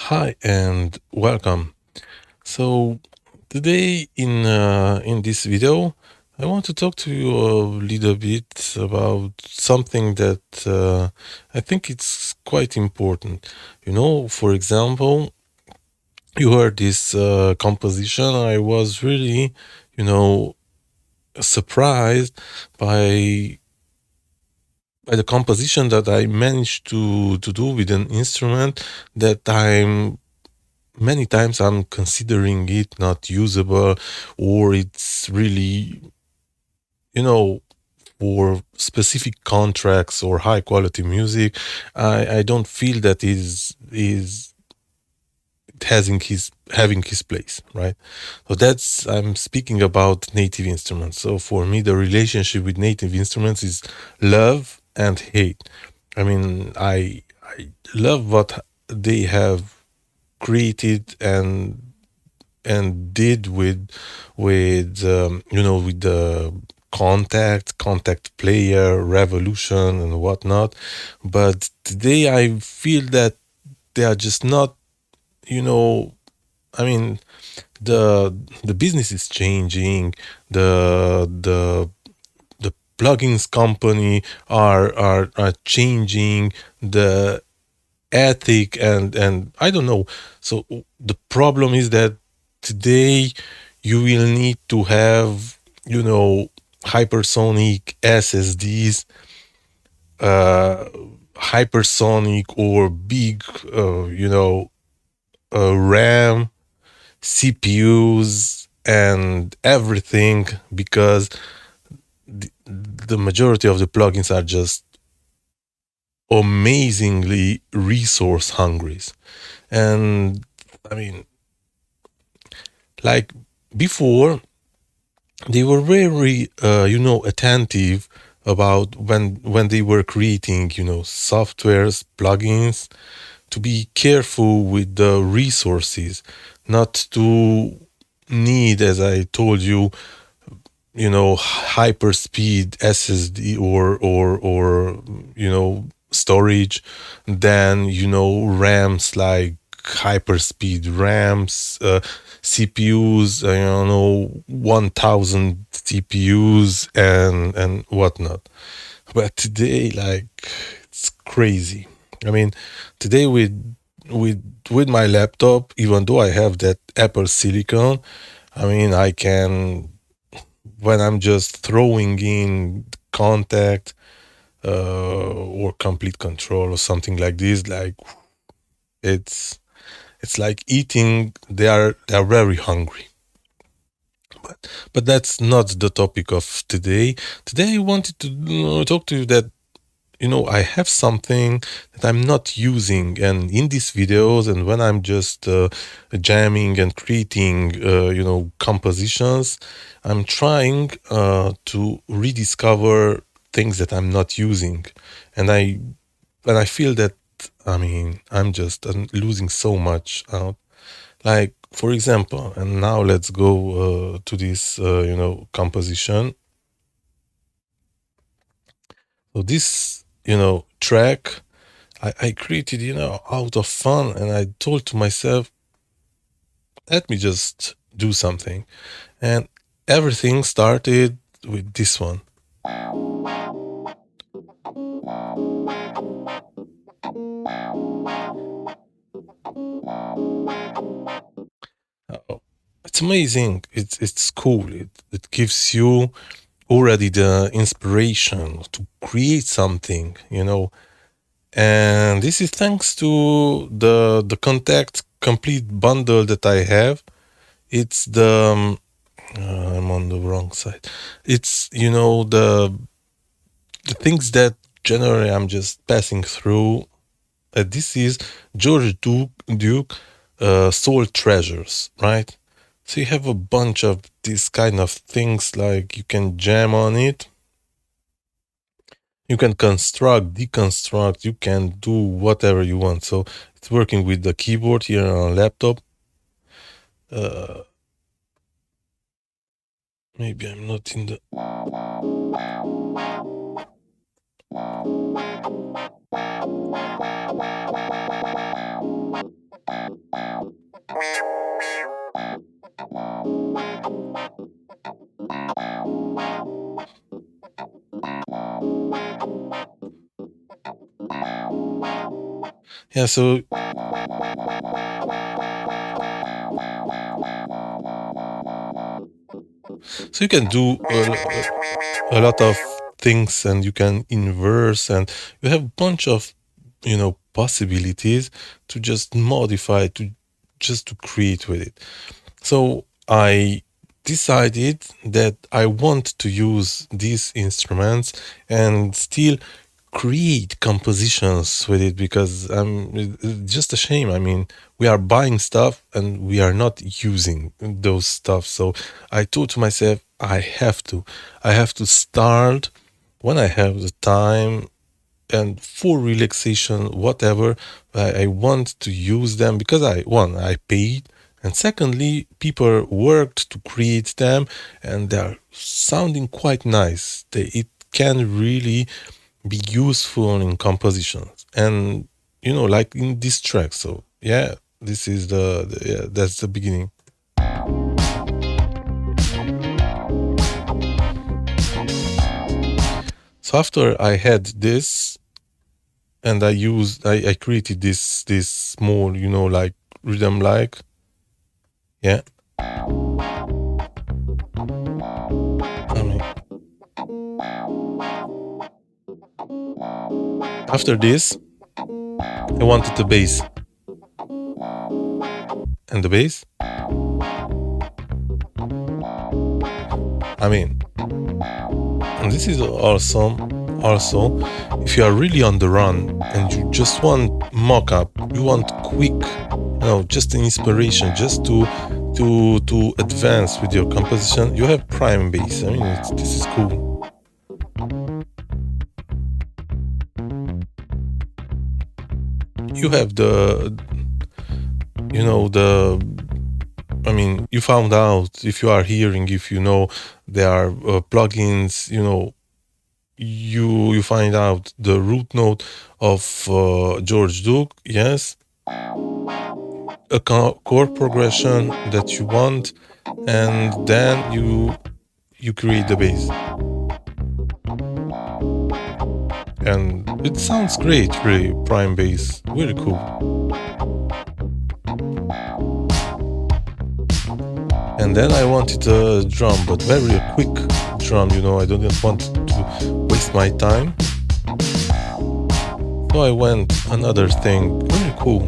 Hi and welcome. So today in this video, I want to talk to you a little bit about something that I think it's quite important. For example, you heard this composition. I was really, you know, surprised by the composition that I managed to do with an instrument that many times I'm considering it not usable, or it's really, you know, for specific contracts or high quality music. I don't feel that is having his place, right? So that's I'm speaking about native instruments. So for me, the relationship with native instruments is love and hate. I mean, I love what they have created and did with the contact player revolution and whatnot. But today I feel that they are just not, you know I mean, the business is changing. The the the plugins company are changing the ethic, and I don't know. So the problem is that today you will need to have, hypersonic SSDs, uh, hypersonic or big, RAM, CPUs, and everything, because the majority of the plugins are just amazingly resource hungry. And I mean, like before, they were very, attentive about when they were creating, softwares, plugins, to be careful with the resources, not to need, as I told you, hyper speed SSD or storage, then RAMs, like hyper speed RAMs, CPUs, 1000 CPUs and whatnot. But today, like, it's crazy. I mean, today with my laptop, even though I have that Apple Silicon, I mean, I can, when I'm just throwing in contact, or complete control or something like this, like, it's it's like eating. They are very hungry. But that's not the topic of today. Today I wanted to talk to you that I have something that I'm not using, and in these videos, and when I'm just jamming and creating, compositions, I'm trying to rediscover things that I'm not using, and I feel that, I mean, I'm losing so much out. Like, for example, and now let's go to this, composition. So this, track, I created, out of fun, and I told to myself, let me just do something. And everything started with this one. Oh, it's amazing. It's cool. It gives you already the inspiration to create something, And this is thanks to the contact complete bundle that I have. It's I'm on the wrong side. It's, the things that generally I'm just passing through. This is George Duke, Soul Treasures, right? So you have a bunch of these kind of things, like you can jam on it. You can construct, deconstruct, you can do whatever you want. So it's working with the keyboard here on a laptop. Uh, Maybe I'm not in the. Yeah, so you can do a lot of things, and you can inverse, and you have a bunch of possibilities to just modify, to just to create with it. So I decided that I want to use these instruments and still create compositions with it, because it's just a shame. I mean, we are buying stuff and we are not using those stuff. So I thought to myself, I have to start when I have the time and for relaxation, whatever. I want to use them because I paid, and secondly, people worked to create them, and they're sounding quite nice. It can really be useful in compositions, and like in this track. So yeah, this is yeah, that's the beginning. So after I had this, and I created this small, like rhythm, like, yeah. I mean, after this, I wanted the bass, and the bass. I mean, and this is awesome. Also, if you are really on the run and you just want mock-up, you want quick, just an inspiration, just to advance with your composition, you have Prime Bass. I mean, this is cool. You have the I mean, you found out, if you are hearing, if there are plugins, you find out the root note of George Duke, yes, a chord progression that you want, and then you create the bass, and it sounds great, really. Prime Bass, really cool. And then I wanted a drum, but very a quick drum, I didn't want to waste my time. So I went another thing, really cool.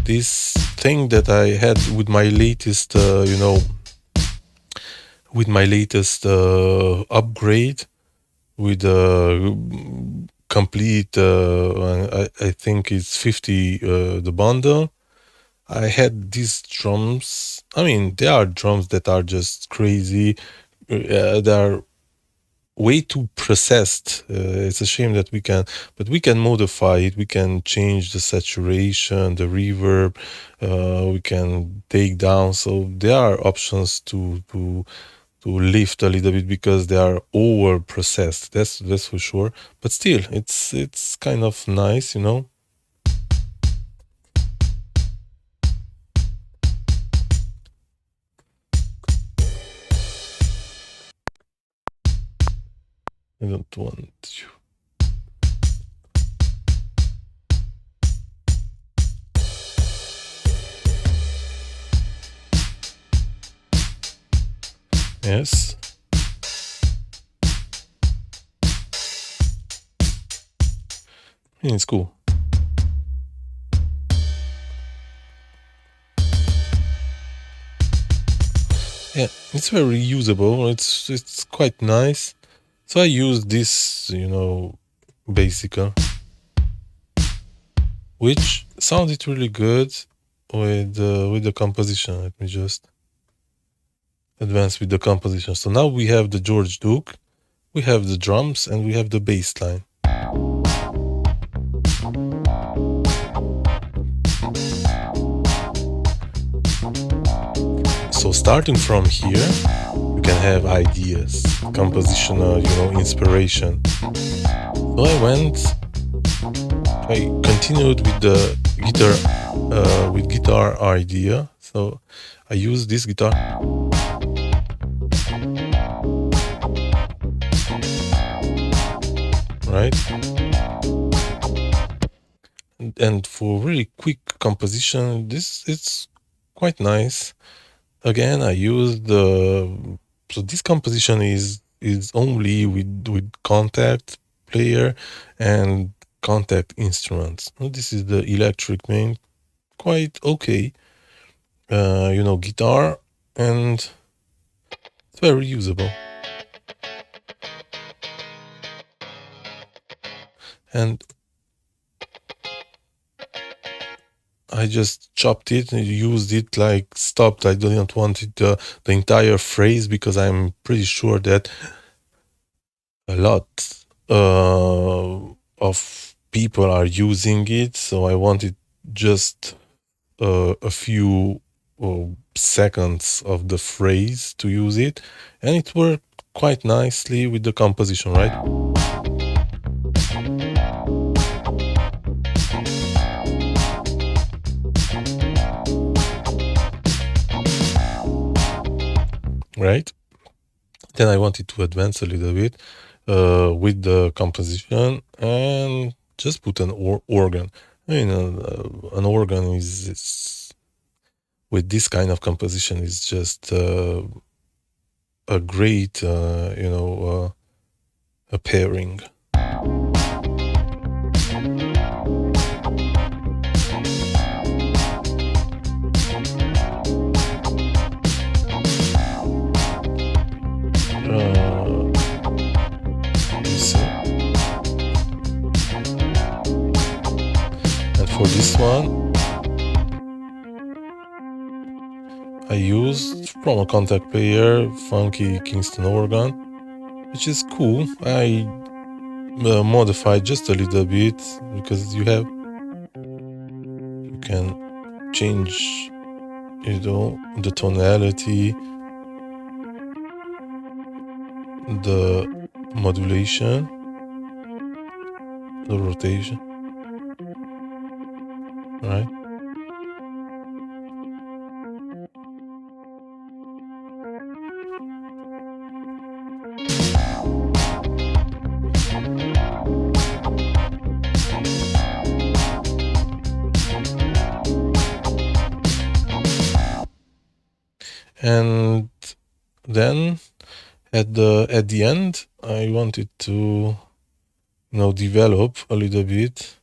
This thing that I had with my latest, upgrade, with complete, I think it's 50, the bundle. I had these drums. I mean, there are drums that are just crazy. They are way too processed. It's a shame that but we can modify it. We can change the saturation, the reverb. We can take down. So there are options to lift a little bit, because they are over processed. That's for sure. But still, it's kind of nice. I don't want you. Yes. It's cool. Yeah, it's very usable. It's quite nice. So I use this, Basica, which sounded really good with the composition. Let me just advance with the composition. So now we have the George Duke, we have the drums, and we have the bass line. So starting from here, you can have ideas, compositional, inspiration. So I I continued with the guitar idea. So I use this guitar, right? And for really quick composition, this it's quite nice. Again, I use the so this composition is only with Contact player and Contact instruments. This is the electric main, quite okay. Guitar, and it's very usable. And I just chopped it and used it, like stopped. I didn't want it the entire phrase, because I'm pretty sure that a lot of people are using it. So I wanted just a few seconds of the phrase to use it, and it worked quite nicely with the composition, right? Right? Then I wanted to advance a little bit with the composition and just put an organ. An organ is with this kind of composition is just a great, a pairing. You see? And for this one, I used from a Contact player funky Kingston organ, which is cool. I modified just a little bit, because you can change, the tonality, the modulation, the rotation, right? And then at the end, I wanted to develop a little bit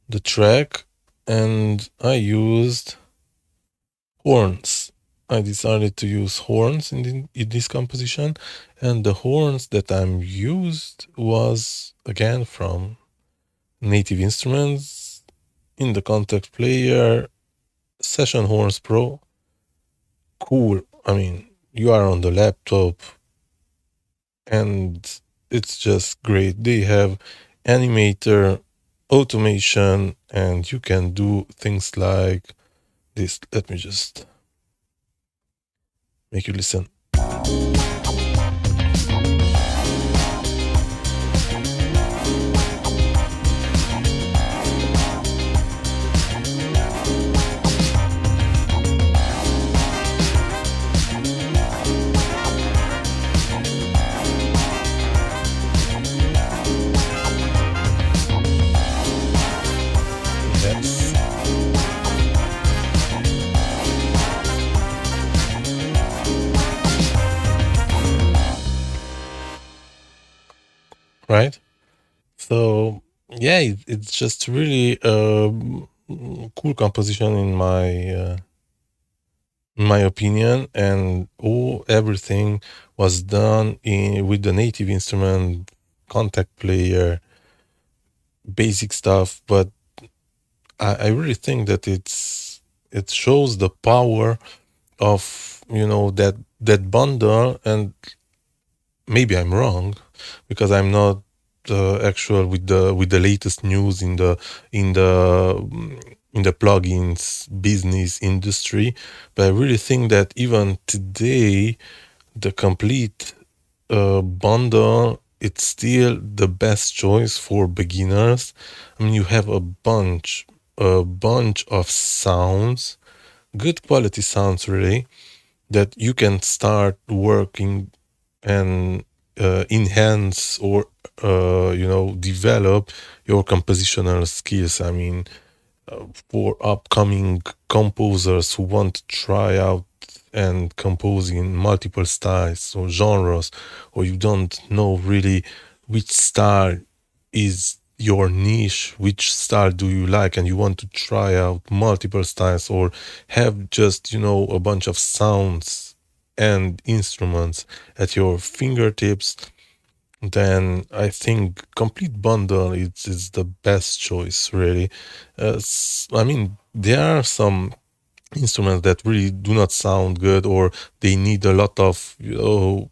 the track, and I used horns. I decided to use horns in this composition, and the horns that I'm used was again from Native Instruments in the Contact player, Session Horns Pro. Cool. I mean, you are on the laptop, and it's just great. They have animator, automation, and you can do things like this. Let me just make you listen. Yes. Right? So yeah, it's just really cool composition in my opinion, and everything was done with the Native Instrument Contact player, basic stuff. But I really think that it shows the power of that bundle. And maybe I'm wrong, because I'm not actual with the latest news in the plugins business industry, but I really think that even today the complete bundle it's still the best choice for beginners. I mean, you have a bunch of sounds, good quality sounds really, that you can start working and enhance or develop your compositional skills. I mean, for upcoming composers who want to try out and compose in multiple styles or genres, or you don't know really which style is your niche, which style do you like, and you want to try out multiple styles or have just, a bunch of sounds and instruments at your fingertips, then I think Complete Bundle is the best choice, really. I mean, there are some instruments that really do not sound good, or they need a lot of, you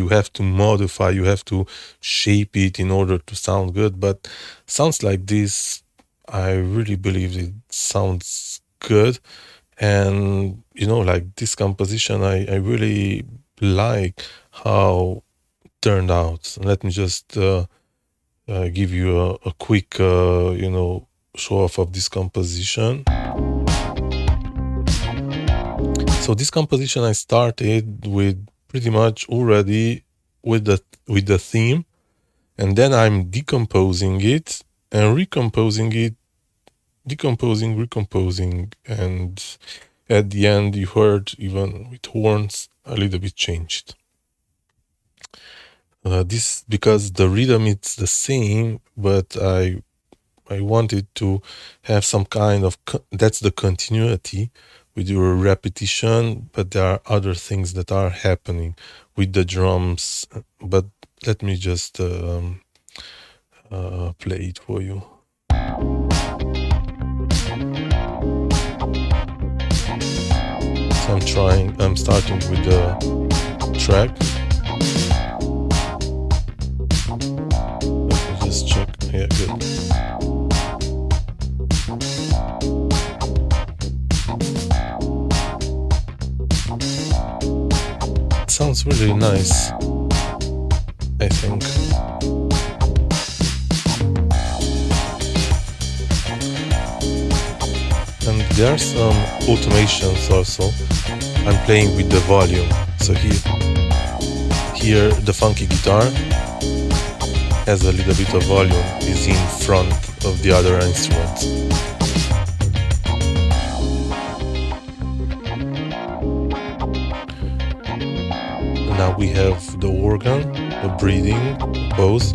have to modify, you have to shape it in order to sound good. But sounds like this, I really believe it sounds good. And like this composition, I really like how turned out. Let me just give you a quick, show off of this composition. So this composition I started with pretty much already with the theme, and then I'm decomposing it and recomposing it, decomposing, recomposing, and at the end you heard even with horns a little bit changed. This because the rhythm is the same, but I wanted to have some kind of that's the continuity with your repetition, but there are other things that are happening with the drums. But let me just play it for you. So I'm starting with the track. Let me just check. Yeah, good. Sounds really nice, I think. And there are some automations also. I'm playing with the volume. So here the funky guitar has a little bit of volume, is in front of the other instruments. Now we have the organ, the breathing, both.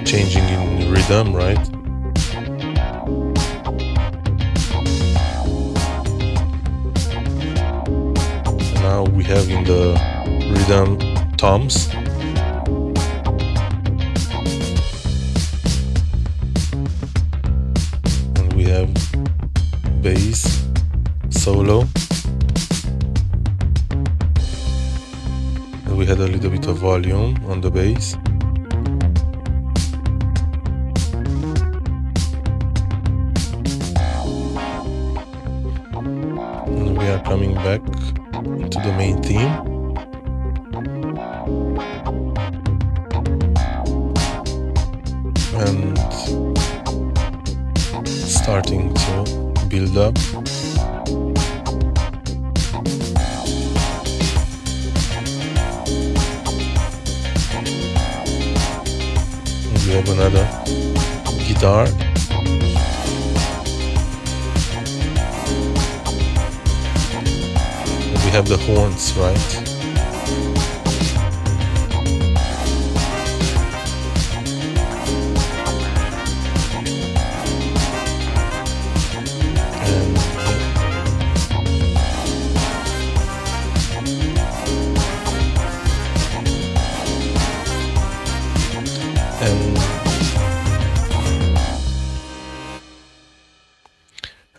Changing in rhythm, right? And now we have in the rhythm toms. And we have bass, solo. And we had a little bit of volume on the bass. And we are coming back to the main theme. And starting to build up. And we have another guitar. And we have the horns, right?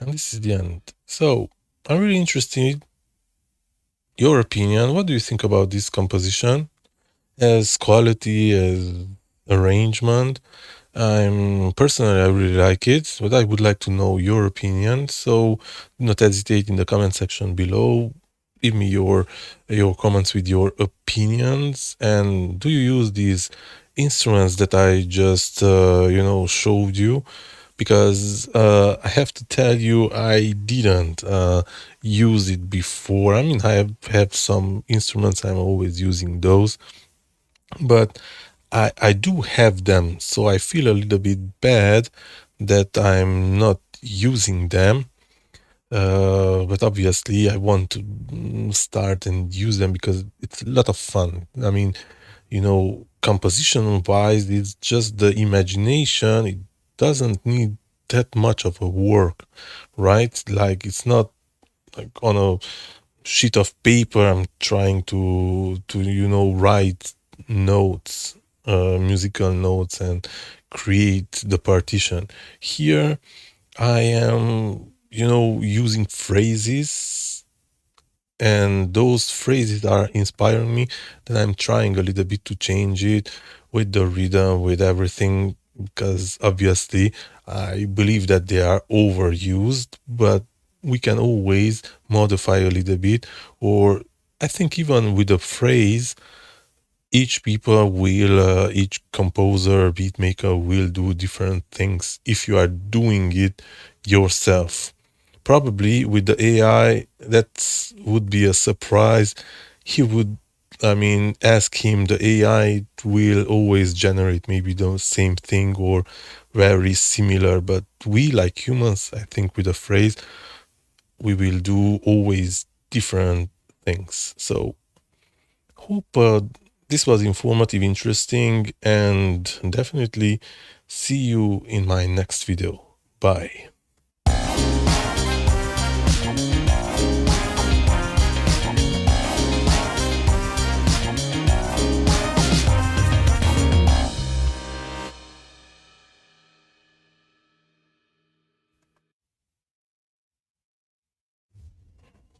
And this is the end. So I'm really interested your opinion. What do you think about this composition as quality, as arrangement? I really like it, but I would like to know your opinion. So do not hesitate in the comment section below. leave me your comments with your opinions. And do you use these instruments that I just showed you? Because I have to tell you, I didn't use it before. I mean, I have some instruments, I'm always using those, but I do have them, so I feel a little bit bad that I'm not using them. But obviously, I want to start and use them because it's a lot of fun. I mean, composition wise, it's just the imagination. It doesn't need that much of a work, right? Like, it's not like on a sheet of paper I'm trying to write notes, musical notes, and create the partition. Here I am, using phrases, and those phrases are inspiring me. Then I'm trying a little bit to change it with the rhythm, with everything, because obviously I believe that they are overused, but we can always modify a little bit. Or I think even with a phrase, each composer, beat maker will do different things if you are doing it yourself. Probably with the AI, that would be a surprise. He would, I mean, ask him, the AI will always generate maybe the same thing or very similar. But we, like humans, I think with a phrase, we will do always different things. So, hope this was informative, interesting, and definitely see you in my next video. Bye.